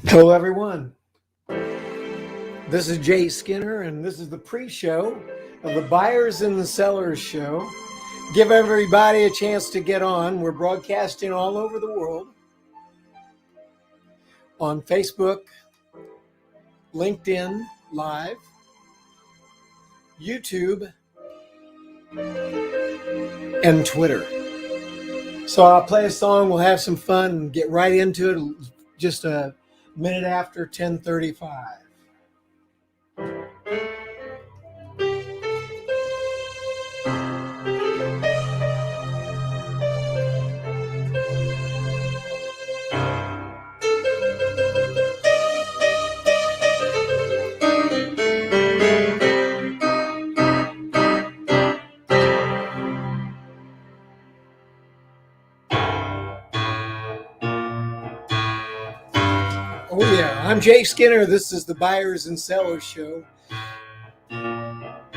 Hello, everyone. This is Jay Skinner, and this is the pre-show of the Buyers and the Sellers Show. Give everybody a chance to get on. We're broadcasting all over the world on Facebook, LinkedIn Live, YouTube, and Twitter. So I'll play a song, we'll have some fun, and get right into it just a minute after 10:35. Oh yeah, I'm Jay Skinner. This is the Buyers and Sellers Show.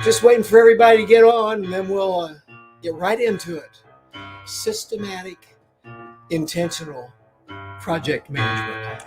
Just waiting for everybody to get on, and then we'll get right into it. Systematic, intentional project management.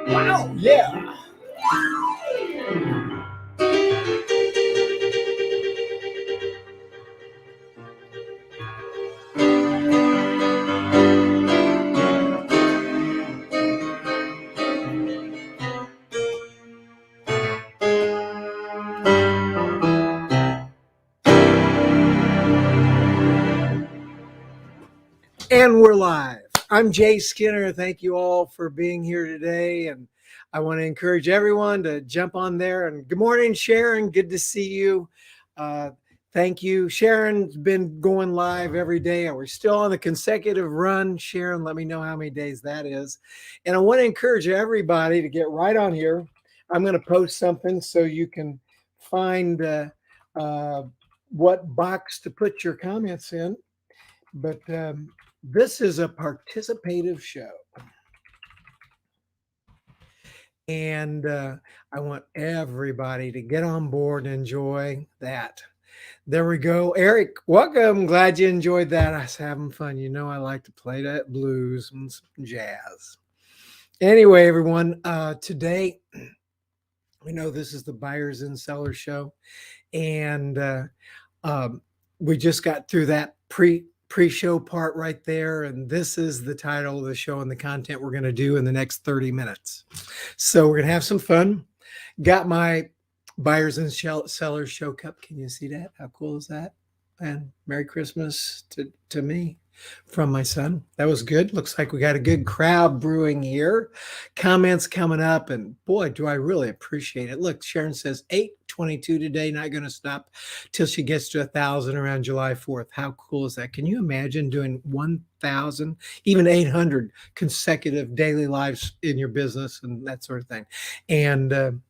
Wow, yeah. And we're live. I'm Jay Skinner. Thank you all for being here today. And I want to encourage everyone to jump on there. And good morning, Sharon. Good to see you. Thank you. Sharon's been going live every day. We're still on the consecutive run. Sharon, let me know how many days that is. And I want to encourage everybody to get right on here. I'm going to post something so you can find what box to put your comments in. But this is a participative show. And I want everybody to get on board and enjoy that. There we go. Eric, welcome. Glad you enjoyed that. I was having fun. You know, I like to play that blues and some jazz. Anyway, everyone, today, we know this is the Buyers and Sellers Show. And we just got through that pre-show part right there, and this is the title of the show and the content we're going to do in the next 30 minutes. So we're going to have some fun. Got my Buyers and Sellers Show cup. Can you see that? How cool is that? And Merry Christmas to me from my son. That was good. Looks like we got a good crowd brewing here. Comments coming up, and boy, do I really appreciate it. Look, Sharon says 8:22 today, not going to stop till she gets to 1,000 around July 4th. How cool is that? Can you imagine doing 1,000, even 800 consecutive daily lives in your business and that sort of thing? And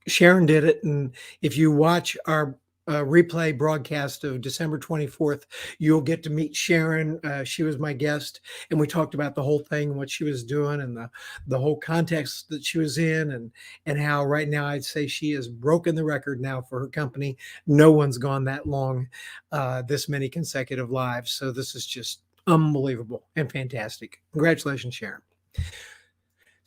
Sharon did it. And if you watch our replay broadcast of December 24th, you'll get to meet Sharon. She was my guest, and we talked about the whole thing, what she was doing, and the whole context that she was in, and how right now I'd say she has broken the record now for her company. No one's gone that long, this many consecutive lives. So this is just unbelievable and fantastic. Congratulations, Sharon.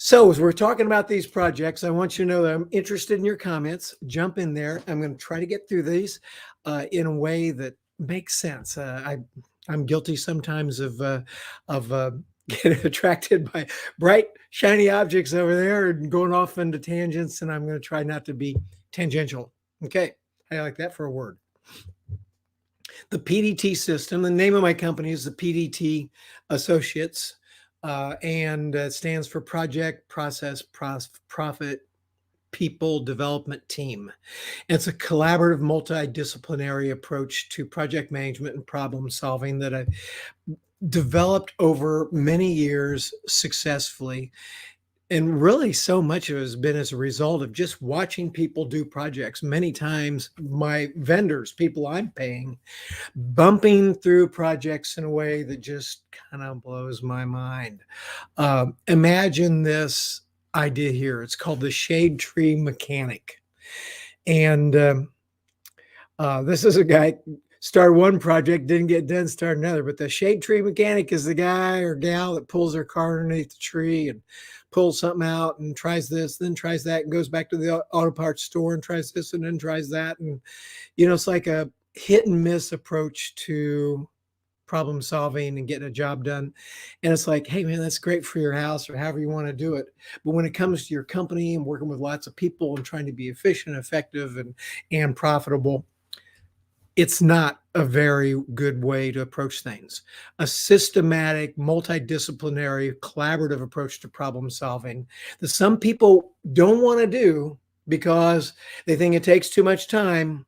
So as we're talking about these projects, I want you to know that I'm interested in your comments. Jump in there. I'm going to try to get through these in a way that makes sense. I'm guilty sometimes of get attracted by bright, shiny objects over there and going off into tangents, and I'm going to try not to be tangential. Okay, how do you like that for a word? The PDT system, the name of my company is the PDT Associates, and it stands for Project, Process, Profit, People Development Team. It's a collaborative, multidisciplinary approach to project management and problem solving that I've developed over many years successfully. And really, so much of it has been as a result of just watching people do projects. Many times, my vendors, people I'm paying, bumping through projects in a way that just kind of blows my mind. Imagine this idea here. It's called the shade tree mechanic. And this is a guy started one project, didn't get done, started another. But the shade tree mechanic is the guy or gal that pulls their car underneath the tree and pulls something out and tries this, then tries that, and goes back to the auto parts store and tries this and then tries that. And, it's like a hit and miss approach to problem solving and getting a job done. And it's like, hey, man, that's great for your house or however you want to do it. But when it comes to your company and working with lots of people and trying to be efficient, effective, and profitable, it's not a very good way to approach things. A systematic, multidisciplinary, collaborative approach to problem solving that some people don't want to do because they think it takes too much time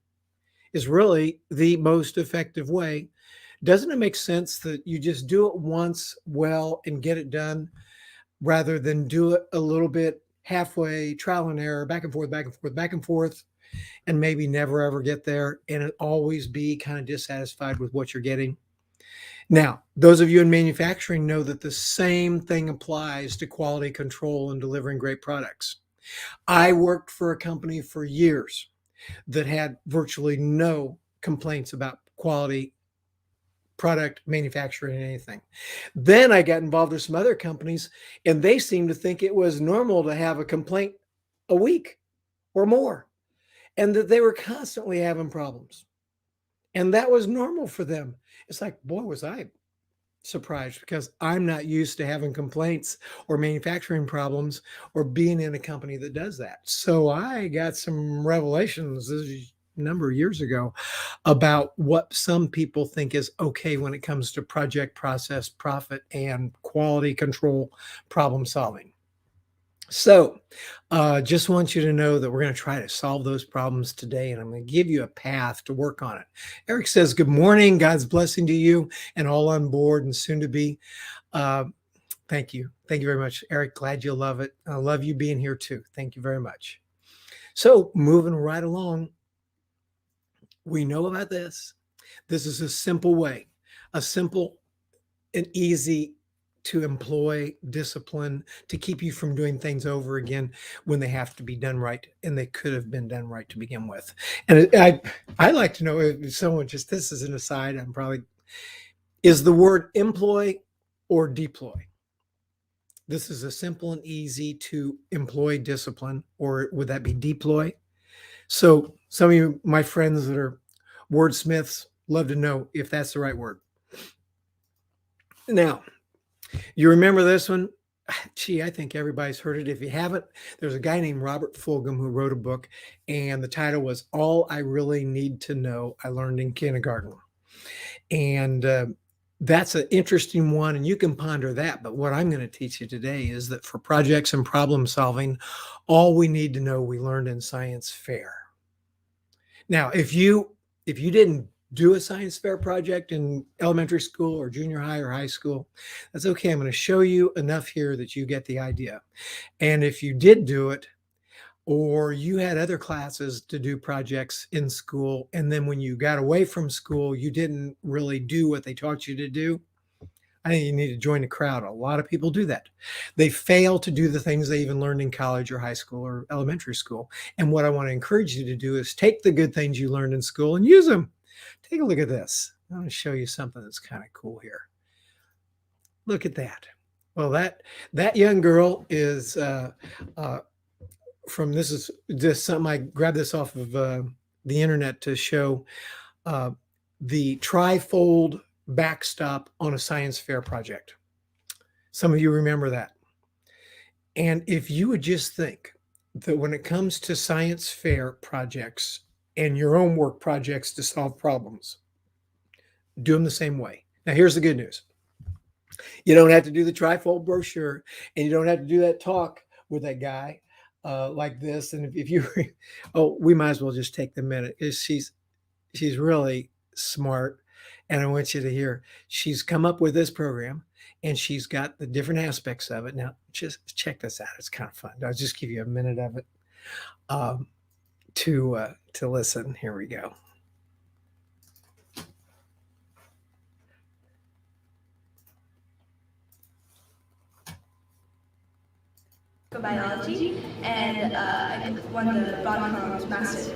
is really the most effective way. Doesn't it make sense that you just do it once well and get it done rather than do it a little bit halfway, trial and error, back and forth, back and forth, back and forth, and maybe never ever get there and always be kind of dissatisfied with what you're getting? Now, those of you in manufacturing know that the same thing applies to quality control and delivering great products. I worked for a company for years that had virtually no complaints about quality, product, manufacturing, anything. Then I got involved with some other companies, and they seemed to think it was normal to have a complaint a week or more, and that they were constantly having problems. And that was normal for them. It's like, boy, was I surprised, because I'm not used to having complaints or manufacturing problems or being in a company that does that. So I got some revelations a number of years ago about what some people think is okay when it comes to project, process, profit, and quality control problem solving. So just want you to know that we're going to try to solve those problems today, and I'm going to give you a path to work on it. Eric says, good morning. God's blessing to you and all on board and soon to be. Thank you. Thank you very much, Eric. Glad you love it. I love you being here too. Thank you very much. So moving right along, we know about this. This is a simple way, a simple and easy to employ discipline to keep you from doing things over again when they have to be done right and they could have been done right to begin with. And I'd like to know if someone, just this is an aside, I'm probably, is the word employ or deploy? This is a simple and easy to employ discipline, or would that be deploy? So some of you, my friends that are wordsmiths, love to know if that's the right word. Now, you remember this one? Gee, I think everybody's heard it. If you haven't, there's a guy named Robert Fulghum who wrote a book, and the title was All I Really Need to Know I Learned in Kindergarten. And that's an interesting one, and you can ponder that. But what I'm going to teach you today is that for projects and problem solving, all we need to know we learned in science fair. Now, if you didn't do a science fair project in elementary school or junior high or high school, that's okay. I'm going to show you enough here that you get the idea. And if you did do it, or you had other classes to do projects in school, and then when you got away from school, you didn't really do what they taught you to do, I think you need to join the crowd. A lot of people do that. They fail to do the things they even learned in college or high school or elementary school. And what I want to encourage you to do is take the good things you learned in school and use them. Take a look at this. I want to show you something that's kind of cool here. Look at that. Well, that young girl is from, this is just something, I grabbed this off of the internet to show the Trifold backstop on a science fair project. Some of you remember that. And if you would just think that when it comes to science fair projects and your own work projects to solve problems, do them the same way. Now, here's the good news. You don't have to do the Trifold brochure, and you don't have to do that talk with that guy like this. And if you, oh, we might as well just take the minute. She's really smart, and I want you to hear. She's come up with this program, and she's got the different aspects of it. Now, just check this out. It's kind of fun. I'll just give you a minute of it to listen. Here we go. Biology, and I won the Broadcom Master.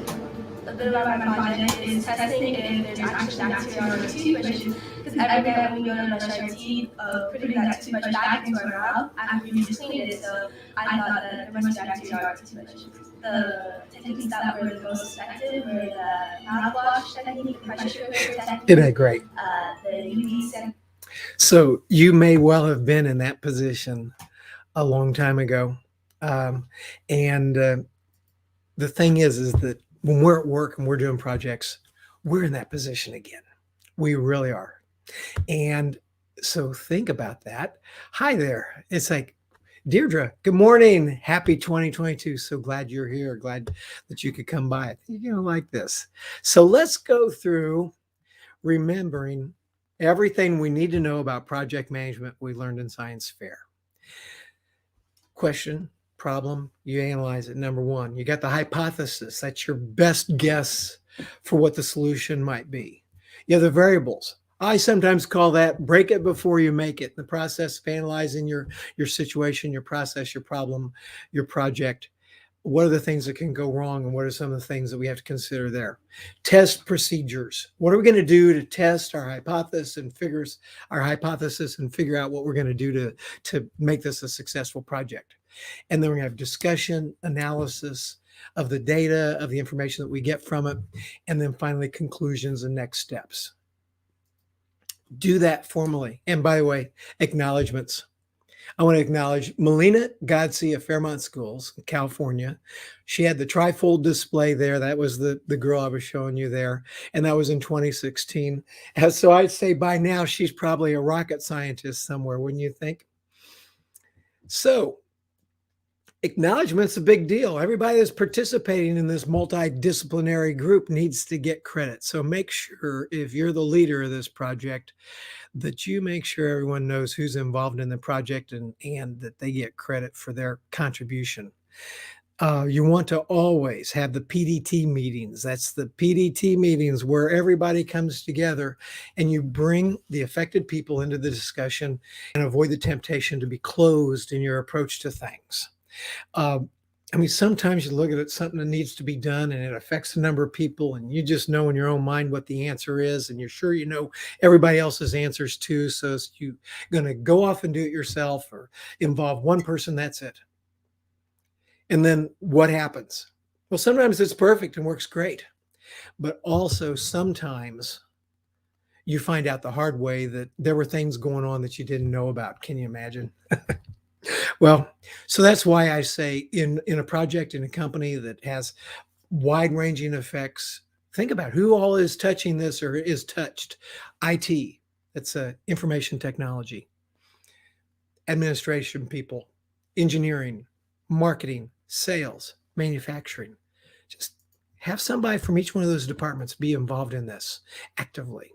A bit about my project is testing if there's actually bacteria or toothbrushes, because every day when we go to brush our teeth, putting that toothbrush back into our mouth after we just cleaned it, so I thought that there must be bacteria on our toothbrush. The techniques that were the most effective were the mouthwash technique, the pressure cooker technique. Isn't that great? The UV setting. So you may well have been in that position a long time ago. The thing is that when we're at work and we're doing projects, we're in that position again. We really are. And so think about that. Hi there. It's like, Deirdre, good morning. Happy 2022. So glad you're here. Glad that you could come by. You're going to like this. So let's go through remembering everything we need to know about project management we learned in science fair. Question, problem, you analyze it. Number one, you got the hypothesis. That's your best guess for what the solution might be. You have the variables. I sometimes call that break it before you make it. The process of analyzing your situation, your process, your problem, your project. What are the things that can go wrong, and what are some of the things that we have to consider there? Test procedures. What are we going to do to test our hypothesis and figure out what we're going to do to make this a successful project? And then we have discussion, analysis of the data, of the information that we get from it, and then finally conclusions and next steps. Do that formally. And by the way, acknowledgements. I want to acknowledge Melina Godsey of Fairmont Schools, California. She had the Trifold display there. That was the girl I was showing you there. And that was in 2016. And so I'd say by now she's probably a rocket scientist somewhere, wouldn't you think? So acknowledgement's a big deal. Everybody that's participating in this multidisciplinary group needs to get credit. So make sure, if you're the leader of this project, that you make sure everyone knows who's involved in the project and that they get credit for their contribution. You want to always have the PDT meetings. That's the PDT meetings where everybody comes together and you bring the affected people into the discussion and avoid the temptation to be closed in your approach to things. I mean, sometimes you look at it, something that needs to be done and it affects a number of people, and you just know in your own mind what the answer is, and you're sure you know everybody else's answers too. So you're going to go off and do it yourself or involve one person, that's it. And then what happens? Well, sometimes it's perfect and works great, but also sometimes you find out the hard way that there were things going on that you didn't know about. Can you imagine? Well, so that's why I say in a project, in a company that has wide-ranging effects, think about who all is touching this or is touched. IT, that's information technology, administration people, engineering, marketing, sales, manufacturing. Just have somebody from each one of those departments be involved in this actively.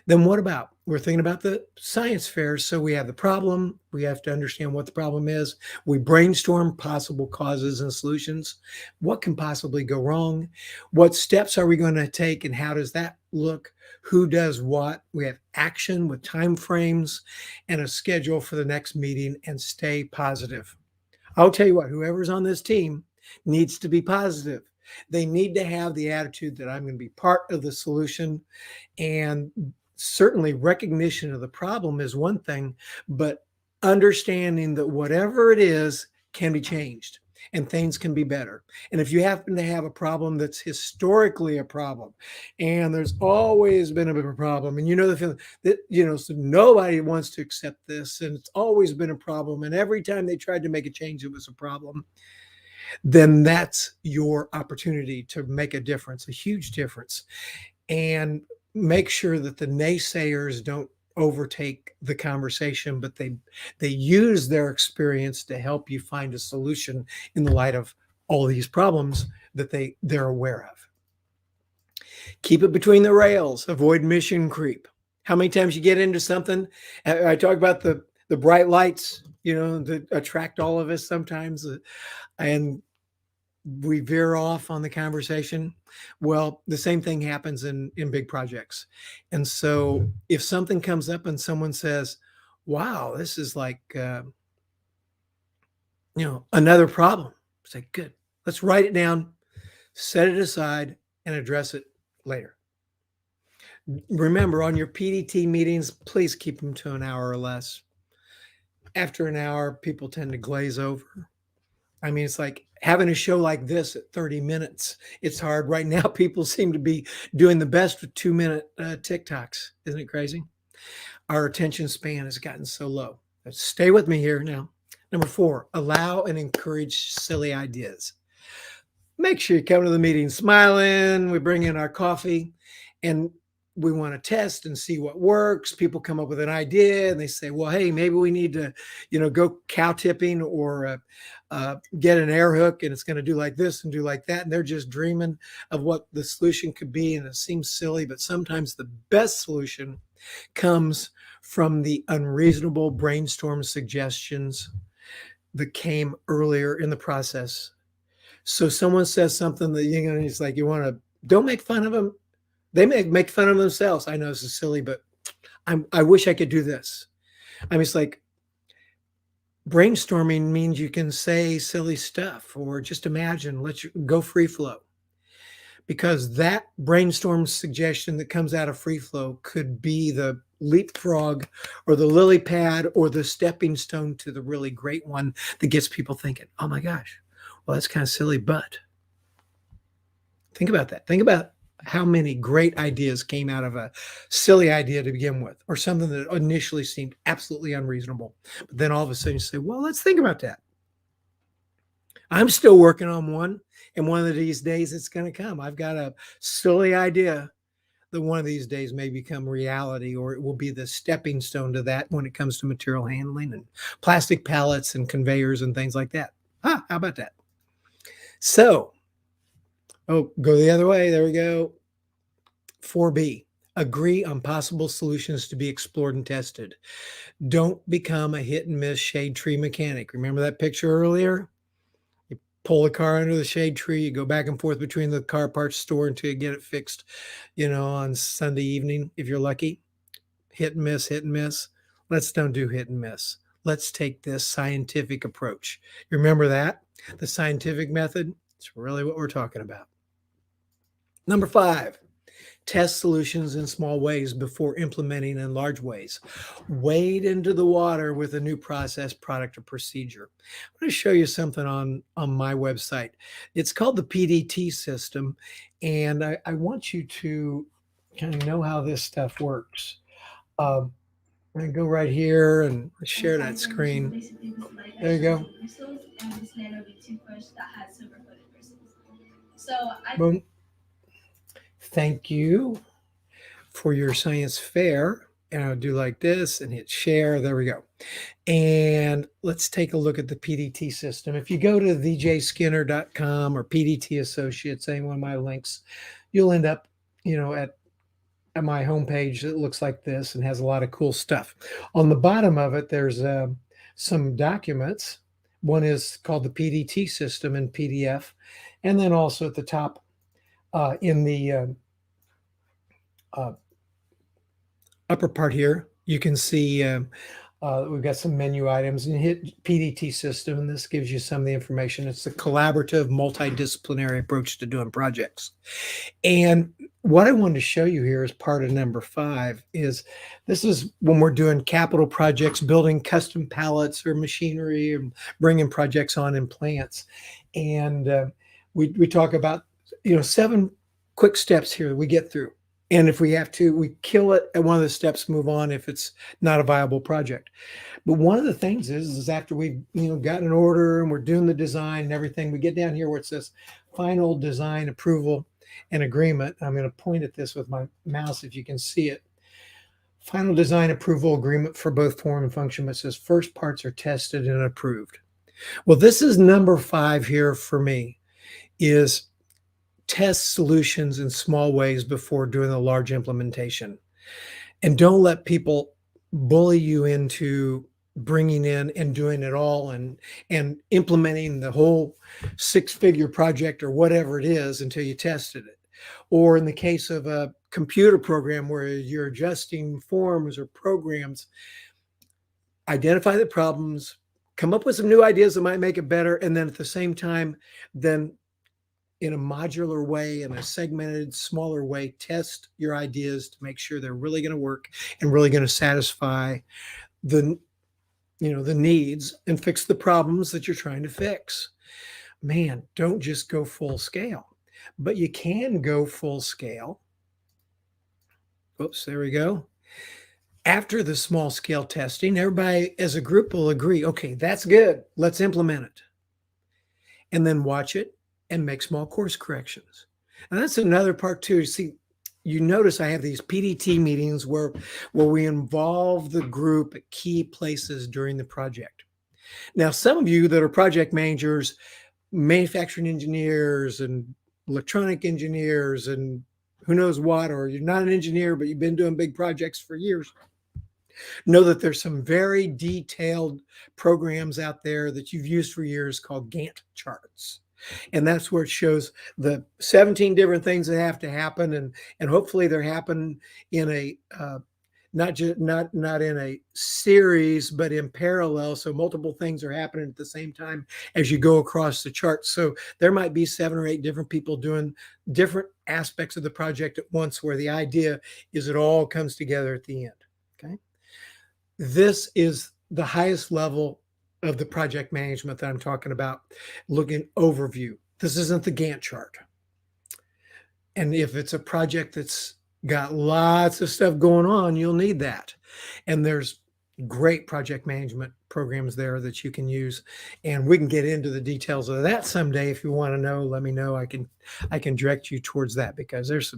Then what about, we're thinking about the science fairs. So we have the problem. We have to understand what the problem is. We brainstorm possible causes and solutions. What can possibly go wrong? What steps are we going to take, and how does that look? Who does what? We have action with time frames and a schedule for the next meeting, and stay positive. I'll tell you what, whoever's on this team needs to be positive. They need to have the attitude that I'm going to be part of the solution. And certainly recognition of the problem is one thing, but understanding that whatever it is can be changed. and things can be better. And if you happen to have a problem that's historically a problem, and there's always been a bit of a problem, and you know the feeling that, so nobody wants to accept this, and it's always been a problem, and every time they tried to make a change, it was a problem, then that's your opportunity to make a difference, a huge difference. And make sure that the naysayers don't overtake the conversation, but they use their experience to help you find a solution in the light of all these problems that they're aware of. Keep it between the rails. Avoid mission creep. How many times you get into something? I talk about the bright lights, that attract all of us sometimes, and we veer off on the conversation. Well, the same thing happens in big projects. And so if something comes up and someone says, wow, this is like, another problem, say, good, let's write it down, set it aside, and address it later. Remember, on your PDT meetings, please keep them to an hour or less. After an hour, people tend to glaze over. I mean, it's like having a show like this at 30 minutes. It's hard. Right now, people seem to be doing the best with 2-minute TikToks. Isn't it crazy? Our attention span has gotten so low. Stay with me here now. Number 4, allow and encourage silly ideas. Make sure you come to the meeting smiling. We bring in our coffee, and we want to test and see what works. People come up with an idea and they say, well, hey, maybe we need to, go cow tipping or get an air hook, and it's going to do like this and do like that. And they're just dreaming of what the solution could be. And it seems silly, but sometimes the best solution comes from the unreasonable brainstorm suggestions that came earlier in the process. So someone says something that, it's like, don't make fun of them. They may make fun of themselves. I know this is silly, but I wish I could do this. I mean, it's like brainstorming means you can say silly stuff or just imagine, let you go free flow. Because that brainstorm suggestion that comes out of free flow could be the leapfrog or the lily pad or the stepping stone to the really great one that gets people thinking, oh my gosh, well, that's kind of silly, but think about that. Think about how many great ideas came out of a silly idea to begin with, or something that initially seemed absolutely unreasonable. But then all of a sudden you say, well, let's think about that. I'm still working on one, and one of these days it's going to come. I've got a silly idea that one of these days may become reality, or it will be the stepping stone to that when it comes to material handling and plastic pallets and conveyors and things like that. How about that? So, go the other way. There we go. 4B, agree on possible solutions to be explored and tested. Don't become a hit and miss shade tree mechanic. Remember that picture earlier? You pull the car under the shade tree, you go back and forth between the car parts store until you get it fixed, on Sunday evening, if you're lucky. Hit and miss, hit and miss. Let's don't do hit and miss. Let's take this scientific approach. You remember that? The scientific method? It's really what we're talking about. Number 5, test solutions in small ways before implementing in large ways. Wade into the water with a new process, product, or procedure. I'm going to show you something on my website. It's called the PDT System, and I want you to kind of know how this stuff works. I'm going to go right here and share that screen. There you go. Boom. Thank you for your science fair. And I'll do like this and hit share. There we go. And let's take a look at the PDT system. If you go to vjskinner.com or PDT Associates, any one of my links, you'll end up, at my homepage that looks like this and has a lot of cool stuff. On the bottom of it, there's some documents. One is called the PDT system in PDF. And then also at the top in the upper part here, you can see we've got some menu items, and hit PDT system, and this gives you some of the information. It's a collaborative, multidisciplinary approach to doing projects. And what I wanted to show you here as part of number 5 is this is when we're doing capital projects, building custom pallets or machinery, and bringing projects on in plants. And we talk about 7 quick steps here we get through. And if we have to, we kill it at one of the steps, move on if it's not a viable project. But one of the things is after we've gotten an order and we're doing the design and everything, we get down here where it says final design approval and agreement. I'm going to point at this with my mouse if you can see it. Final design approval agreement for both form and function, but it says first parts are tested and approved. Well, this is number 5 here for me, is test solutions in small ways before doing a large implementation. And don't let people bully you into bringing in and doing it all and implementing the whole 6-figure project or whatever it is until you tested it. Or in the case of a computer program where you're adjusting forms or programs, identify the problems, come up with some new ideas that might make it better, and then at the same time, then in a modular way, in a segmented, smaller way, test your ideas to make sure they're really going to work and really going to satisfy the needs and fix the problems that you're trying to fix. Man, don't just go full scale, but you can go full scale. Oops, there we go. After the small scale testing, everybody as a group will agree, okay, that's good. Let's implement it. And then watch it and make small course corrections. And that's another part too. See, you notice I have these PDT meetings where we involve the group at key places during the project. Now, some of you that are project managers, manufacturing engineers and electronic engineers and who knows what, or you're not an engineer, but you've been doing big projects for years, know that there's some very detailed programs out there that you've used for years called Gantt charts. And that's where it shows the 17 different things that have to happen, and hopefully they're happening in a not in a series, but in parallel. So multiple things are happening at the same time as you go across the chart. So there might be 7 or 8 different people doing different aspects of the project at once, where the idea is it all comes together at the end. Okay. This is the highest level of the project management that I'm talking about, looking overview. This isn't the Gantt chart. And if it's a project that's got lots of stuff going on, you'll need that. And there's great project management programs there that you can use, and we can get into the details of that someday. If you want to know, let me know. I can direct you towards that, because there's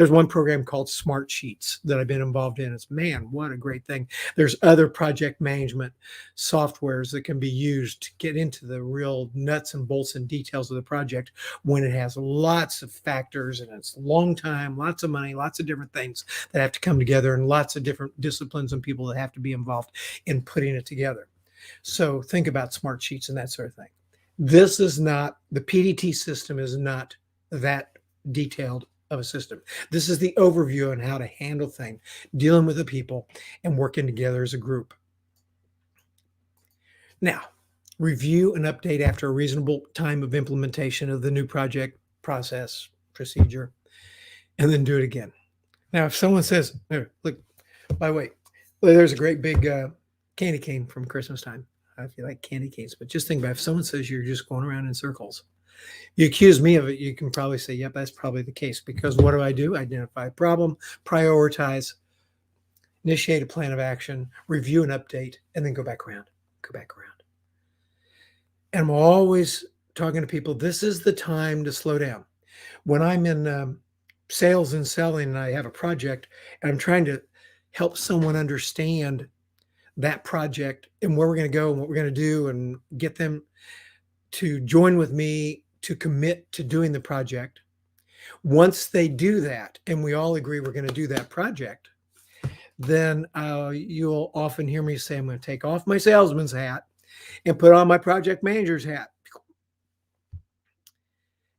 one program called Smart Sheets that I've been involved in. It's, man, what a great thing. There's other project management softwares that can be used to get into the real nuts and bolts and details of the project when it has lots of factors and it's a long time, lots of money, lots of different things that have to come together, and lots of different disciplines and people that have to be involved in putting it together. So think about Smart Sheets and that sort of thing. This is not, the PDT system is not that detailed of a system. This is the overview on how to handle things, dealing with the people and working together as a group. Now, review and update after a reasonable time of implementation of the new project, process, procedure, and then do it again. Now, if someone says, look, by the way, there's a great big candy cane from Christmas time. If you like candy canes, but just think about, if someone says you're just going around in circles, you accuse me of it, you can probably say, yep, that's probably the case. Because what do? Identify a problem, prioritize, initiate a plan of action, review and update, and then go back around. And I'm always talking to people, this is the time to slow down. When I'm in sales and selling and I have a project and I'm trying to help someone understand that project and where we're going to go and what we're going to do, and get them to join with me to commit to doing the project. Once they do that and we all agree we're going to do that project, then you'll often hear me say, I'm going to take off my salesman's hat and put on my project manager's hat.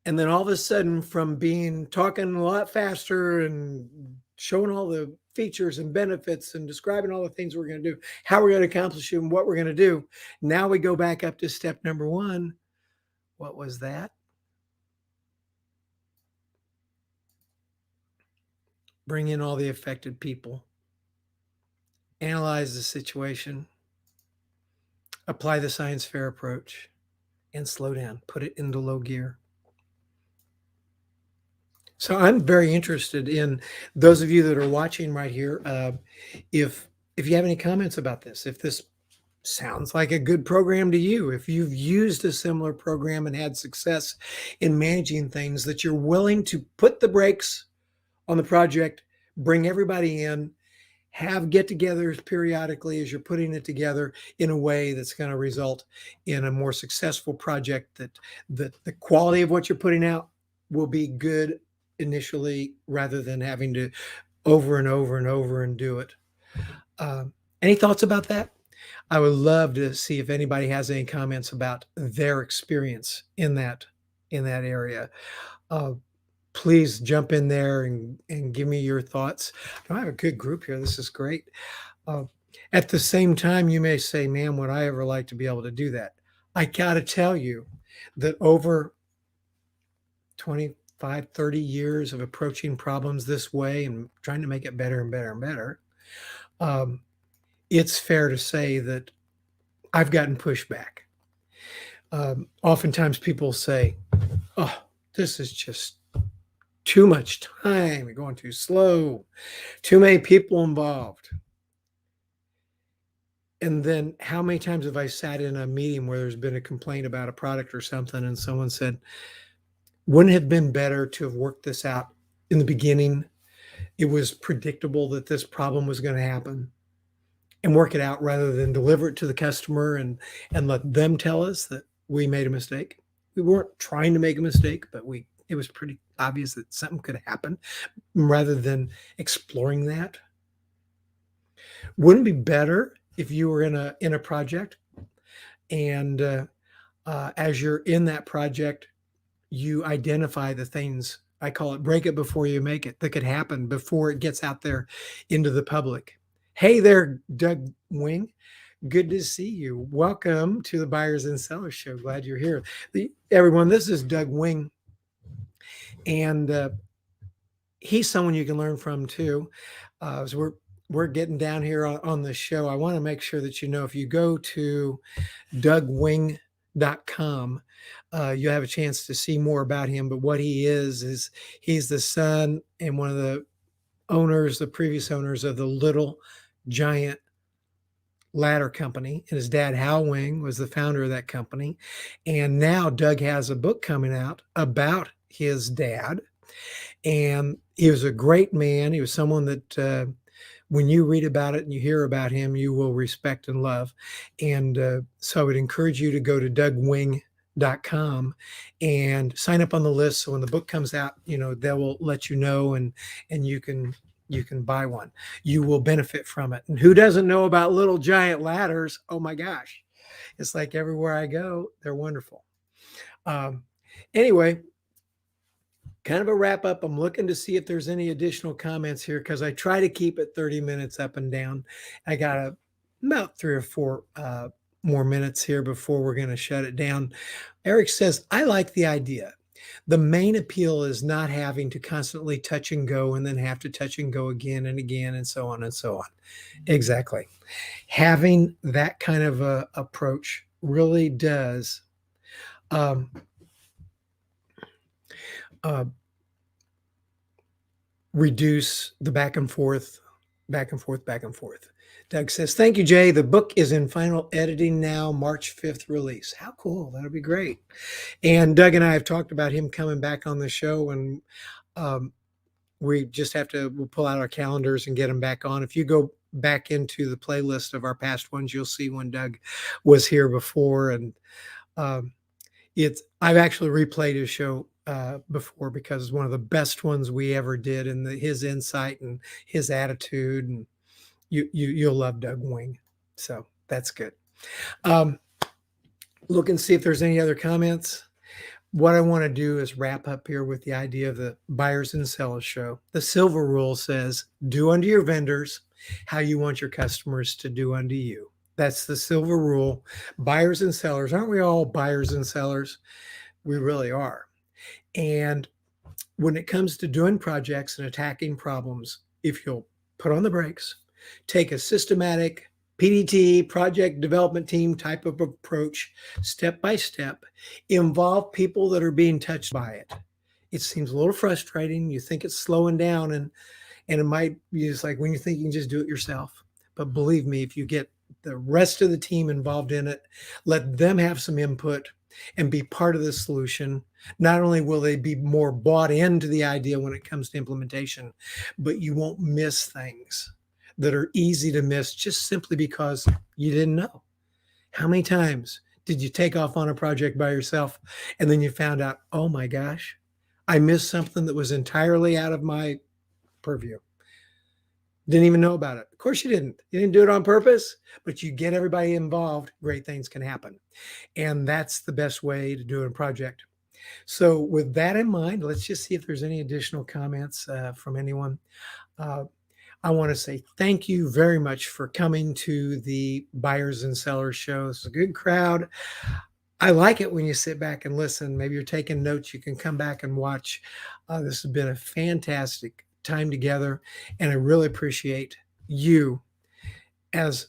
And then all of a sudden, from talking a lot faster and showing all the features and benefits and describing all the things we're going to do, how we're going to accomplish it, and what we're going to do, now we go back up to step number 1. What was that? bring in all the affected people, analyze the situation, apply the science fair approach, and slow down, put it into low gear. So I'm very interested in those of you that are watching right here. If you have any comments about this, if this sounds like a good program to you, if you've used a similar program and had success in managing things, that you're willing to put the brakes on the project, bring everybody in, have get-togethers periodically as you're putting it together in a way that's going to result in a more successful project, that the quality of what you're putting out will be good initially rather than having to over and over and over and do it. Any thoughts about that? I would love to see if anybody has any comments about their experience in that area. Please jump in there and give me your thoughts. I have a good group here. This is great. At the same time, you may say, man, would I ever like to be able to do that? I got to tell you that over 25, 30 years of approaching problems this way and trying to make it better and better and better, it's fair to say that I've gotten pushback. Oftentimes people say, oh, this is just too much time, you're going too slow, too many people involved. And then how many times have I sat in a meeting where there's been a complaint about a product or something and someone said, wouldn't it have been better to have worked this out in the beginning? It was predictable that this problem was going to happen, and work it out rather than deliver it to the customer and let them tell us that we made a mistake. We weren't trying to make a mistake, but it was pretty obvious that something could happen, rather than exploring that. Wouldn't it be better if you were in a project and as you're in that project, you identify the things, I call it break it before you make it, that could happen before it gets out there into the public. Hey there, Doug Wing. Good to see you. Welcome to the Buyers and Sellers Show. Glad you're here. Everyone, this is Doug Wing. And he's someone you can learn from too. So we're getting down here on the show. I want to make sure that you know, if you go to dougwing.com, you'll have a chance to see more about him. But what he is he's the son and one of the previous owners of the Little Giant Ladder Company, and his dad Hal Wing was the founder of that company. And now Doug has a book coming out about his dad, and he was a great man. He was someone that when you read about it and you hear about him, you will respect and love. And so I would encourage you to go to dougwing.com and sign up on the list, so when the book comes out, they will let you know, and you can buy one. You will benefit from it. And who doesn't know about Little Giant Ladders? Oh my gosh. It's like everywhere I go, they're wonderful. Anyway, kind of a wrap up. I'm looking to see if there's any additional comments here, because I try to keep it 30 minutes up and down. I got about 3 or 4 more minutes here before we're going to shut it down. Eric says, I like the idea. The main appeal is not having to constantly touch and go and then have to touch and go again and again and so on and so on. Exactly. Having that kind of a approach really does reduce the back and forth. Doug says, thank you, Jay. The book is in final editing now, March 5th release. How cool. That'll be great. And Doug and I have talked about him coming back on the show, and we just we'll pull out our calendars and get him back on. If you go back into the playlist of our past ones, you'll see when Doug was here before. And I've actually replayed his show before, because it's one of the best ones we ever did, and his insight and his attitude, and you'll love Doug Wing. So that's good. Look and see if there's any other comments. What I want to do is wrap up here with the idea of the Buyers and Sellers Show. The silver rule says, do unto your vendors how you want your customers to do unto you. That's the silver rule. Buyers and sellers, aren't we all buyers and sellers? We really are. And when it comes to doing projects and attacking problems, if you'll put on the brakes, take a systematic PDT, project development team type of approach, step by step, involve people that are being touched by it. It seems a little frustrating. You think it's slowing down, and it might be just like when you think you can just do it yourself. But believe me, if you get the rest of the team involved in it, let them have some input and be part of the solution, not only will they be more bought into the idea when it comes to implementation, but you won't miss things that are easy to miss just simply because you didn't know. How many times did you take off on a project by yourself and then you found out, oh my gosh, I missed something that was entirely out of my purview? Didn't even know about it. Of course you didn't. You didn't do it on purpose, but you get everybody involved, great things can happen. And that's the best way to do a project. So with that in mind, let's just see if there's any additional comments from anyone. I want to say thank you very much for coming to the Buyers and Sellers Show. It's a good crowd. I like it when you sit back and listen. Maybe you're taking notes. You can come back and watch. This has been a fantastic time together, and I really appreciate you as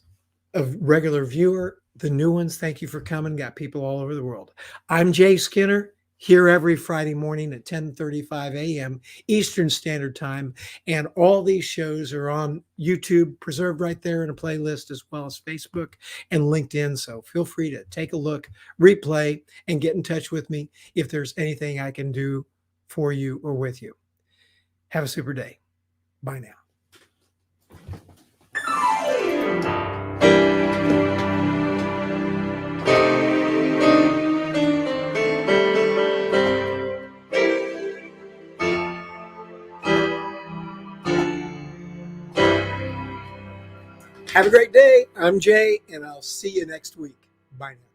a regular viewer. The new ones, thank you for coming. Got people all over the world. I'm Jay Skinner, here every Friday morning at 10:35 a.m. Eastern Standard Time, and all these shows are on YouTube, preserved right there in a playlist, as well as Facebook and LinkedIn. So feel free to take a look, replay, and get in touch with me if there's anything I can do for you or with you. Have a super day. Bye now. Have a great day. I'm Jay, and I'll see you next week. Bye now.